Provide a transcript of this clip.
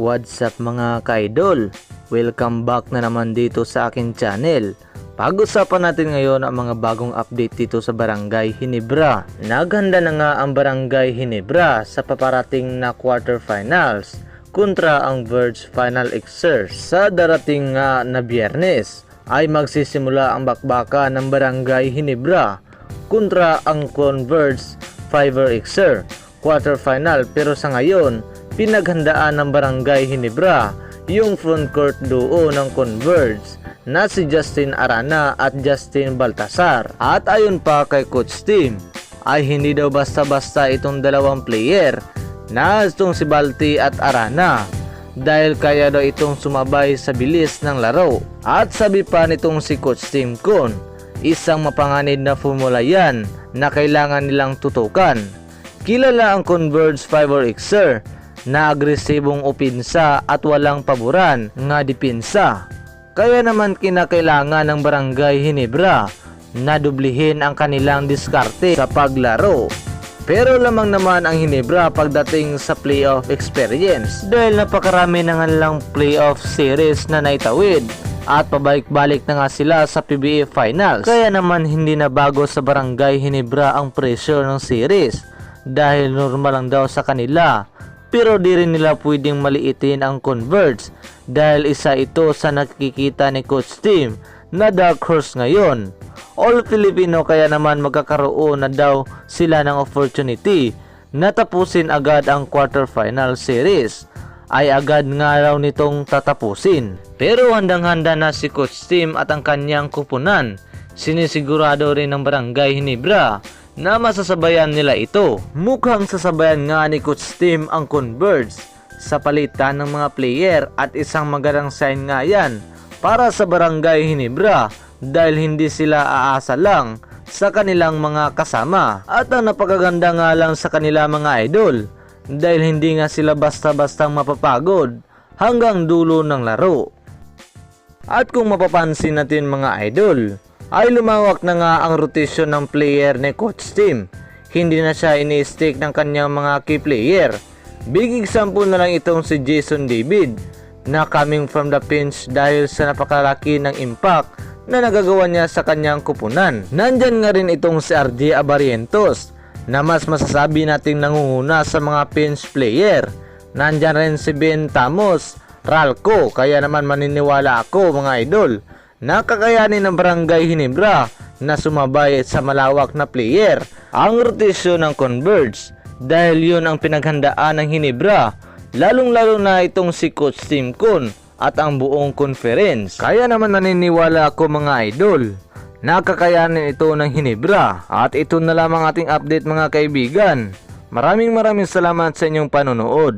What's up mga ka-idol? Welcome back na naman dito sa akin channel. Pag-usapan natin ngayon ang mga bagong update dito sa Barangay Ginebra. Naghanda na nga ang Barangay Ginebra sa paparating na quarterfinals kontra ang Verge Final Xer. Sa darating nga na Biyernes ay magsisimula ang bakbakan ng Barangay Ginebra kontra ang Converge Fiverr Xer quarterfinal, pero sa ngayon pinaghandaan ng Barangay Ginebra yung frontcourt duo ng Converge na si Justin Arana at Justin Baltasar. At ayon pa kay Coach Tim ay hindi daw basta-basta itong dalawang player na itong si Balti at Arana, dahil kaya daw itong sumabay sa bilis ng laro. At sabi pa nitong si Coach Tim Kun, isang mapanganib na formula yan na kailangan nilang tutukan. Kilala ang Converge Fiverr Xer na agresibong opinsa at walang paboran nga dipinsa. Kaya naman kinakailangan ng Barangay Ginebra na dublihin ang kanilang diskarte sa paglaro. Pero lamang naman ang Ginebra pagdating sa playoff experience, dahil napakarami na nga lang playoff series na naitawid at pabalik-balik na nga sila sa PBA Finals. Kaya naman hindi na bago sa Barangay Ginebra ang pressure ng series, dahil normal lang daw sa kanila. Pero di rin nila pwedeng maliitin ang Converge, dahil isa ito sa nakikita ni Coach Tim na dark horse ngayon. All Filipino, kaya naman magkakaroon na daw sila ng opportunity na tapusin agad ang quarterfinal series. Ay agad nga raw nitong tatapusin. Pero handang-handa na si Coach Tim at ang kanyang kupunan. Sinisigurado rin ng Barangay Ginebra na masasabayan nila ito. Mukhang sasabayan nga ni Coach Tim ang Converge sa palitan ng mga player, at isang magandang sign nga yan para sa Barangay Ginebra, dahil hindi sila aasa lang sa kanilang mga kasama. At ang napakaganda nga lang sa kanila mga idol, dahil hindi nga sila basta-bastang mapapagod hanggang dulo ng laro. At kung mapapansin natin mga idol, ay lumawak na nga ang rotation ng player ni Coach Tim. Hindi na siya ini-stick ng kanyang mga key player. Big example na lang itong si Jason David na coming from the bench dahil sa napakalaki ng impact na nagagawa niya sa kanyang kupunan. Nandyan nga rin itong si RJ Abarientos na mas masasabi nating nangunguna sa mga bench player. Nandyan rin si Ben Tamos, Ralco, kaya naman maniniwala ako mga idol na kakayanin ng Barangay Ginebra na sumabay sa malawak na player ang rotasyon ng Converge, dahil yun ang pinaghandaan ng Ginebra, lalong-lalo na itong si Coach Tim Kun at ang buong conference. Kaya naman naniniwala ako mga idol na kakayanin ito ng Ginebra. At ito na lamang ating update mga kaibigan. Maraming salamat sa inyong panonood.